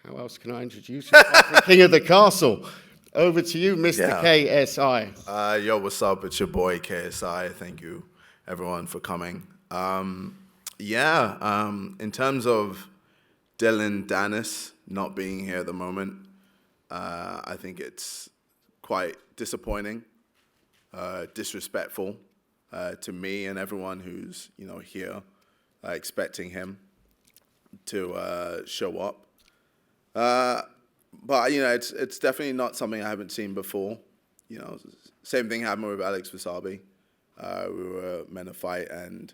how else can I introduce you? Apart from King of the Castle. Over to you, Mr. KSI. Yo, what's up? It's your boy KSI. Thank you, everyone, for coming. In terms of Dillon, Danis not being here at the moment, I think it's quite disappointing, disrespectful to me and everyone who's here, expecting him to show up. But it's definitely not something I haven't seen before. Same thing happened with Alex Wasabi. We were meant to fight, and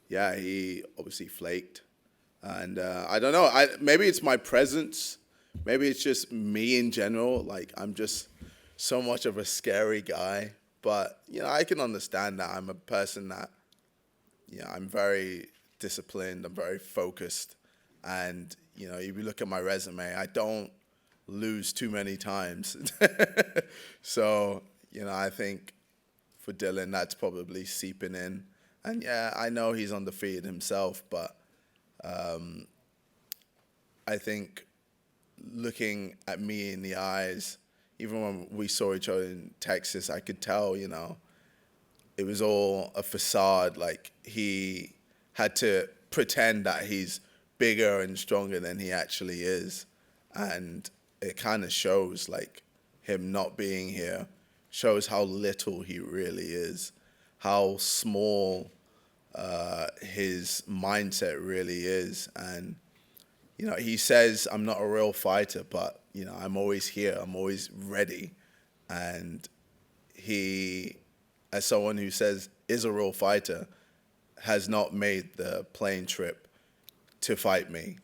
he obviously flaked. And I don't know. Maybe it's my presence. Maybe it's just me in general. Like, I'm just so much of a scary guy. But I can understand that. I'm a person that I'm very disciplined. I'm very focused, and if you look at my resume, I don't lose too many times. So, I think for Dillon, that's probably seeping in. And I know he's undefeated himself, but I think looking at me in the eyes, even when we saw each other in Texas, I could tell, it was all a facade. Like, he had to pretend that he's bigger and stronger than he actually is. And it kind of shows, like, him not being here shows how little he really is, how small his mindset really is. And, he says, I'm not a real fighter, but, I'm always here. I'm always ready. And he, as someone who says is a real fighter, has not made the plane trip to fight me,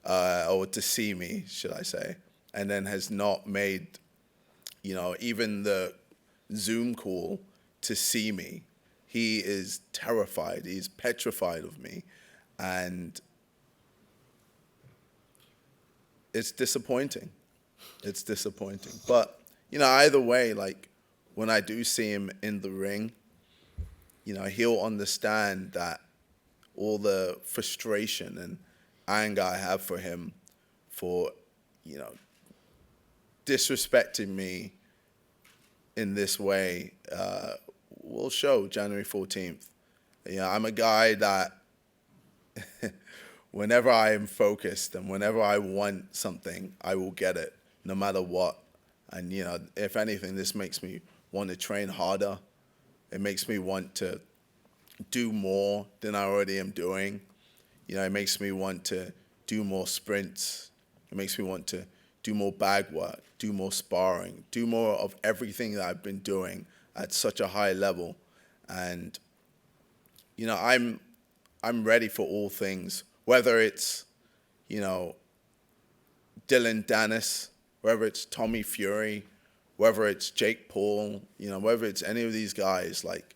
or to see me, should I say, and then has not made, even the Zoom call to see me. He is terrified. He's petrified of me, and it's disappointing. It's disappointing. But, either way, like, when I do see him in the ring, he'll understand that all the frustration and anger I have for him for, disrespecting me in this way will show January 14th. I'm a guy that whenever I am focused and whenever I want something, I will get it, no matter what. And, if anything, this makes me want to train harder. It makes me want to do more than I already am doing. It makes me want to do more sprints. It makes me want to do more bag work, do more sparring, do more of everything that I've been doing at such a high level. And, I'm ready for all things, whether it's, Dillon, Danis, whether it's Tommy Fury, whether it's Jake Paul, whether it's any of these guys. Like,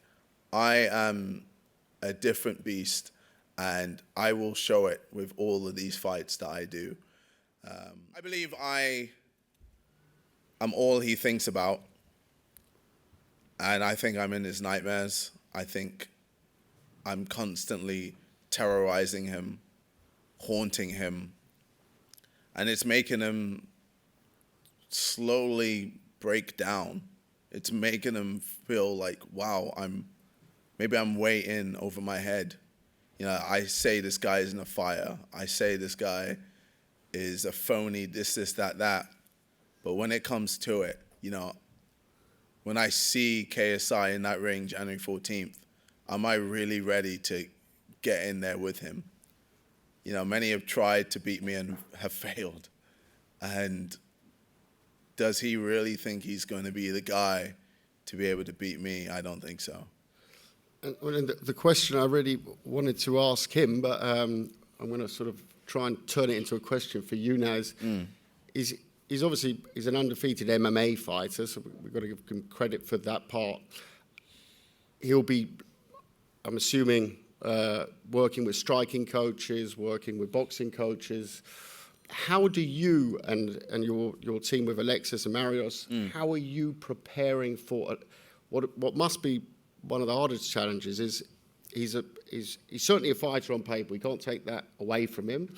I am a different beast, and I will show it with all of these fights that I do. I believe I'm all he thinks about, and I think I'm in his nightmares. I think I'm constantly terrorizing him, haunting him, and it's making him slowly break down. It's making him feel like, wow, maybe I'm way in over my head. I say this guy isn't a fighter. I say this guy is a phony, this, that. But when it comes to it, when I see KSI in that ring January 14th, am I really ready to get in there with him? Many have tried to beat me and have failed. And does he really think he's going to be the guy to be able to beat me? I don't think so. And the question I really wanted to ask him, but I'm going to sort of try and turn it into a question for you now, is he's obviously an undefeated MMA fighter, so we've got to give him credit for that part. He'll be, I'm assuming, working with striking coaches, working with boxing coaches. How do you and your team with Alexis and Marios, how are you preparing for what must be one of the hardest challenges? He's certainly a fighter on paper. We can't take that away from him.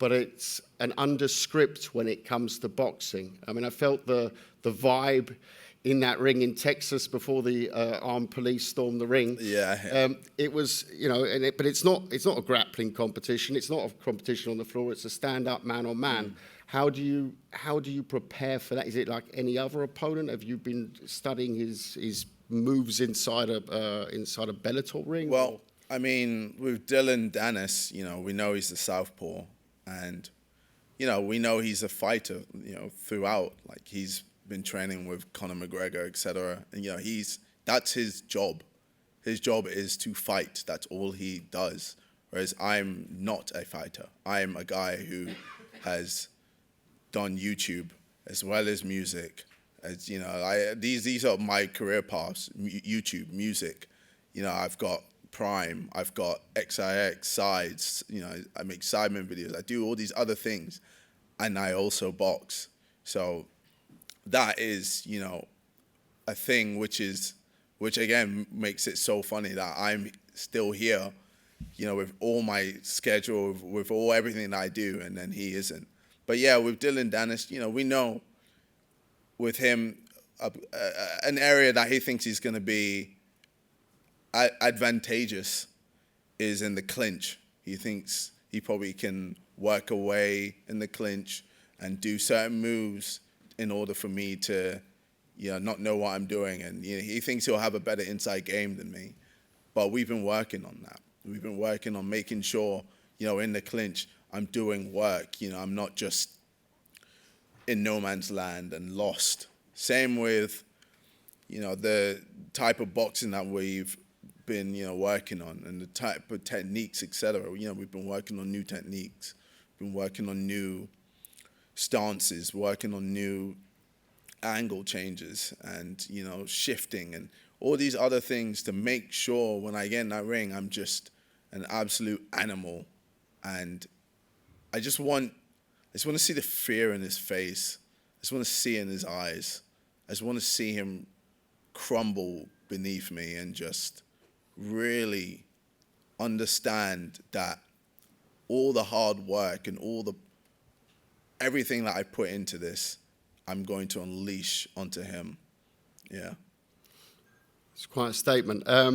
but it's an underscript when it comes to boxing. I mean, I felt the vibe in that ring in Texas before the armed police stormed the ring. Yeah. It was, but it's not a grappling competition. It's not a competition on the floor. It's a stand-up man-on-man. How do you prepare for that? Is it like any other opponent? Have you been studying his moves inside a Bellator ring? Well, I mean, with Dillon Danis, we know he's a southpaw, and we know he's a fighter. Throughout, like he's been training with Conor McGregor, etc. And that's his job. His job is to fight. That's all he does. Whereas I'm not a fighter. I'm a guy who has done YouTube as well as music. As these are my career paths: YouTube, music. I've got Prime. I've got XIX sides. I make Sidemen videos. I do all these other things, and I also box. So that is, a thing which again makes it so funny that I'm still here, with all my schedule, with all everything that I do, and then he isn't. But yeah, with Dillon Danis, we know with him an area that he thinks he's going to be advantageous is in the clinch. He thinks he probably can work away in the clinch and do certain moves in order for me to, not know what I'm doing. And he thinks he'll have a better inside game than me. But we've been working on that. We've been working on making sure, in the clinch, I'm doing work. I'm not just in no man's land and lost. Same with, the type of boxing that we've been, working on, and the type of techniques, etc. We've been working on new techniques, been working on new stances, working on new angle changes, and shifting and all these other things to make sure when I get in that ring, I'm just an absolute animal. And I just want to see the fear in his face. I just want to see it in his eyes. I just want to see him crumble beneath me and just really understand that all the hard work and everything that I put into this, I'm going to unleash onto him. Yeah. It's quite a statement. I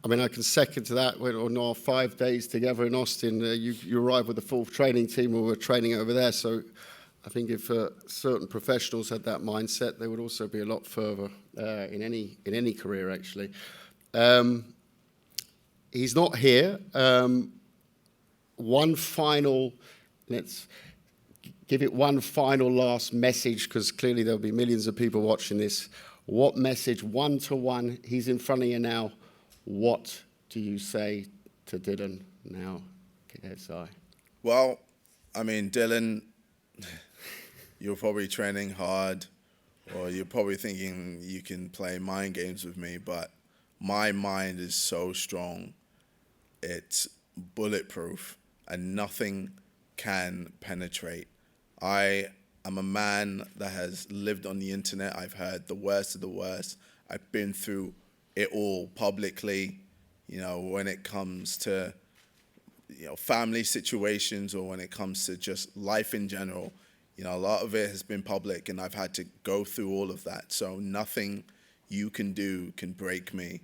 mean, I can second to that. On our 5 days together in Austin, you arrived with a full training team who were training over there. So I think if certain professionals had that mindset, they would also be a lot further in any career, actually. He's not here. Let's give it one final last message, because clearly there'll be millions of people watching this. What message, one-to-one, he's in front of you now, what do you say to Dillon now, KSI? Well, I mean, Dillon, you're probably training hard, or you're probably thinking you can play mind games with me, but my mind is so strong, it's bulletproof, and nothing can penetrate. I am a man that has lived on the internet. I've heard the worst of the worst. I've been through it all publicly, when it comes to, family situations, or when it comes to just life in general. A lot of it has been public, and I've had to go through all of that. So nothing you can do can break me.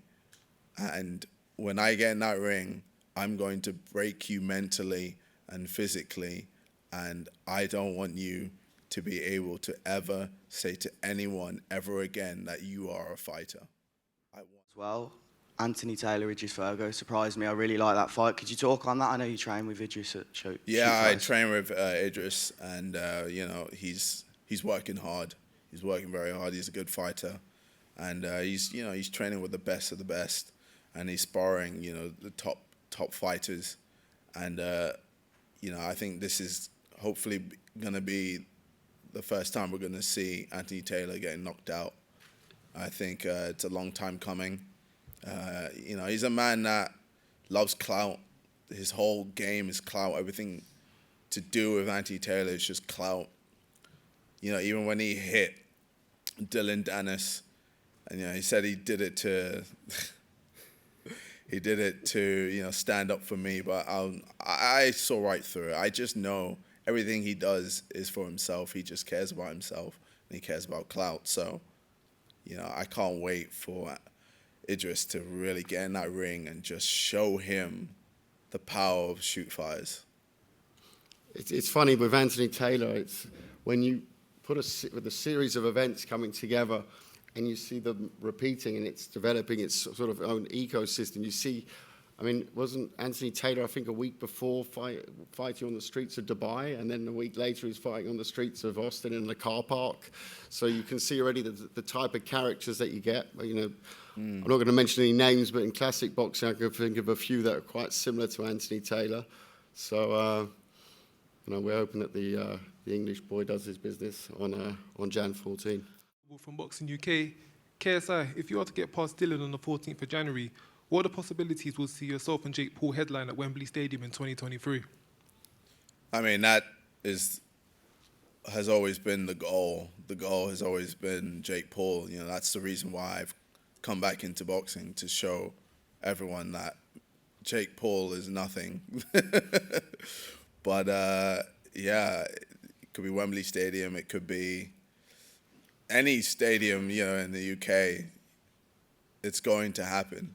And when I get in that ring, I'm going to break you mentally and physically. And I don't want you to be able to ever say to anyone ever again that you are a fighter. As well, Anthony Taylor, Idris Virgo surprised me. I really like that fight. Could you talk on that? I know you train with Idris at Shoot. Yeah, I train with Idris, and he's working hard. He's working very hard. He's a good fighter, and he's training with the best of the best, and he's sparring the top fighters, and I think this is hopefully gonna be the first time we're gonna see Anthony Taylor getting knocked out. I think it's a long time coming. He's a man that loves clout. His whole game is clout. Everything to do with Anthony Taylor is just clout. Even when he hit Dillon Danis, and he said he did it to he did it to stand up for me. But I saw right through it. I just know everything he does is for himself. He just cares about himself and he cares about clout. So I can't wait for Idris to really get in that ring and just show him the power of shoot fires. It's funny with Anthony Taylor. It's when you put with a series of events coming together, and you see them repeating, and it's developing its sort of own ecosystem. You see, I mean, wasn't Anthony Taylor, I think, a week before fighting on the streets of Dubai, and then a week later he's fighting on the streets of Austin in the car park. So you can see already the type of characters that you get. I'm not going to mention any names, but in classic boxing, I can think of a few that are quite similar to Anthony Taylor. So, we're hoping that the English boy does his business on Jan 14. From Boxing UK, KSI, if you are to get past Dillon on the 14th of January, what are the possibilities we'll see yourself and Jake Paul headline at Wembley Stadium in 2023? I mean, that has always been the goal. The goal has always been Jake Paul. That's the reason why I've come back into boxing, to show everyone that Jake Paul is nothing. But, it could be Wembley Stadium. It could be any stadium, in the UK. It's going to happen.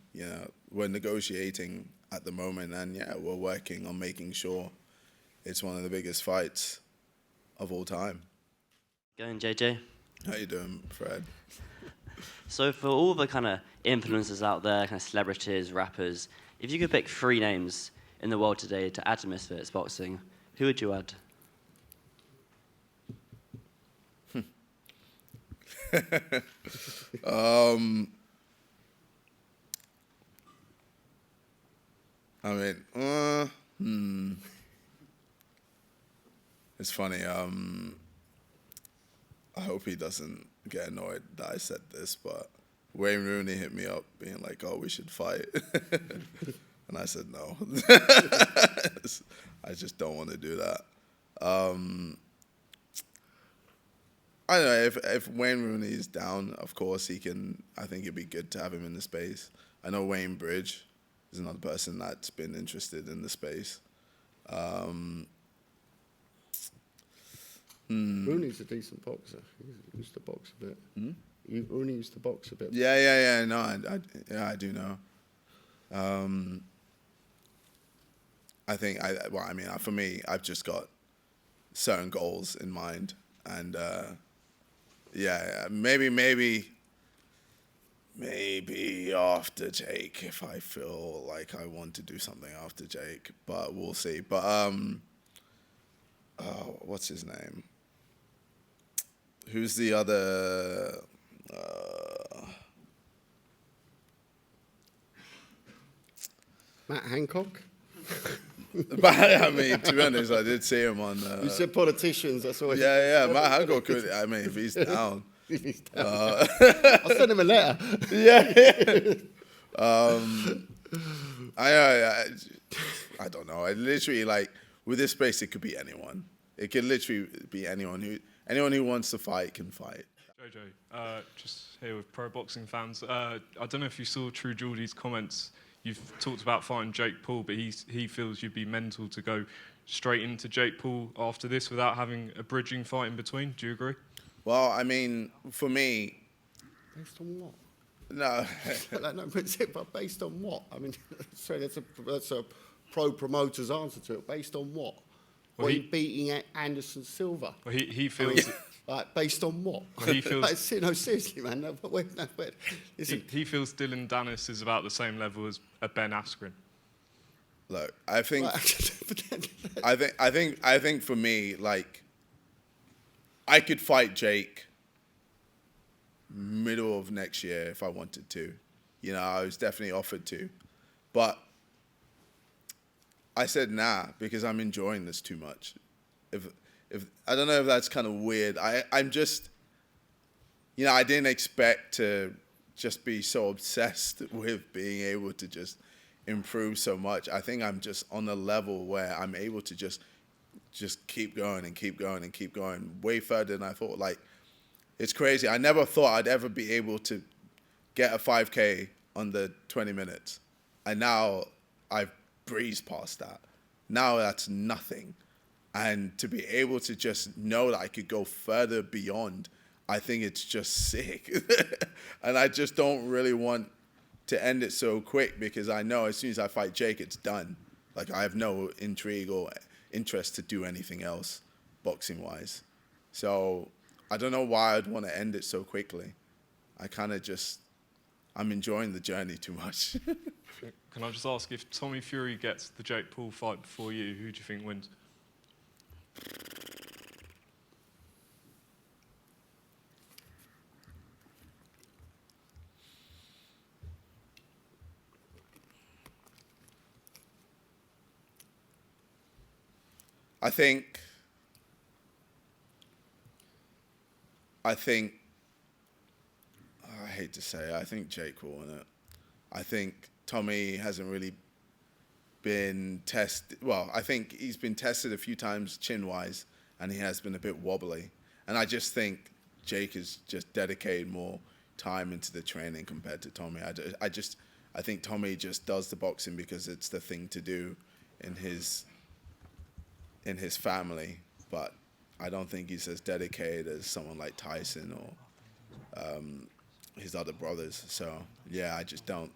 We're negotiating at the moment, and we're working on making sure it's one of the biggest fights of all time. Going, JJ? How you doing, Fred? So for all the kind of influencers out there, kind of celebrities, rappers, if you could pick 3 names in the world today to add to Misfits boxing, who would you add? It's funny. I hope he doesn't get annoyed that I said this, but Wayne Rooney hit me up being like, "Oh, we should fight," and I said no. I just don't want to do that. I don't know, if Wayne Rooney is down, of course he can. I think it'd be good to have him in the space. I know Wayne Bridge is another person that's been interested in the space. Rooney's a decent boxer. He used to box a bit. Rooney used to box a bit. Yeah. No, I do know. I think for me, I've just got certain goals in mind, and maybe after Jake, if I feel like I want to do something after Jake, but we'll see. But what's his name? Who's the other? Matt Hancock? But I mean, to be honest, I did see him on. You said politicians. That's all. Yeah. Matt Hancock could. I mean, if he's down, I'll send him a letter. yeah. I don't know. I literally, like, with this space, it could be anyone. It could literally be anyone who wants to fight can fight. Jojo, just here with pro boxing fans. I don't know if you saw True Geordie's comments. You've talked about fighting Jake Paul, but he feels you'd be mental to go straight into Jake Paul after this without having a bridging fight in between. Do you agree? Well, I mean, for me... Based on what? No. But based on what? I mean, sorry, that's a pro promoter's answer to it. Based on what? Well, he beating Anderson Silva. Well, he feels... Like, based on what? Well, he feels... like, no, seriously, man. Listen. He feels Dillon Danis is about the same level as a Ben Askren. Look, I think for me, like, I could fight Jake middle of next year if I wanted to. I was definitely offered to. But I said nah because I'm enjoying this too much. If I don't know if that's kind of weird. I'm just, I didn't expect to just be so obsessed with being able to just improve so much. I think I'm just on a level where I'm able to just keep going and keep going and keep going way further than I thought. Like, it's crazy. I never thought I'd ever be able to get a 5K under 20 minutes. And now I've breezed past that. Now that's nothing. And to be able to just know that I could go further beyond, I think it's just sick. And I just don't really want to end it so quick, because I know as soon as I fight Jake, it's done. Like, I have no intrigue or interest to do anything else boxing-wise. So I don't know why I'd want to end it so quickly. I kind of just, I'm enjoying the journey too much. Can I just ask, if Tommy Fury gets the Jake Paul fight before you, who do you think wins? I think I hate to say it, I think Jake will win it. I think Tommy hasn't really been tested. Well, I think he's been tested a few times chin-wise, and he has been a bit wobbly. And I just think Jake has just dedicated more time into the training compared to Tommy. I think Tommy just does the boxing because it's the thing to do in his family, but I don't think he's as dedicated as someone like Tyson or his other brothers. So yeah, I just don't.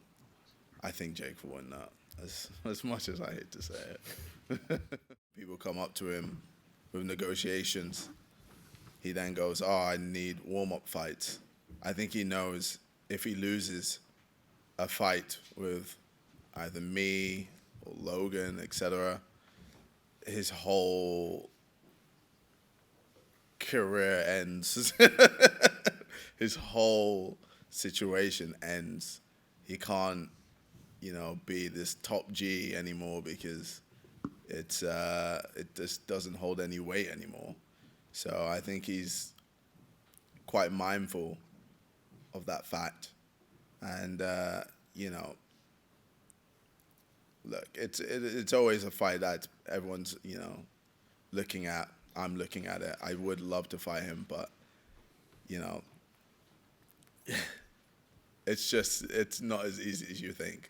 I think Jake will win that. As much as I hate to say it. People come up to him with negotiations. He then goes, "Oh, I need warm-up fights." I think he knows if he loses a fight with either me or Logan, etc., his whole career ends. His whole situation ends. He can't, be this top G anymore because it just doesn't hold any weight anymore. So I think he's quite mindful of that fact. And, look, it's always a fight that everyone's, looking at. I'm looking at it. I would love to fight him, but, it's not as easy as you think.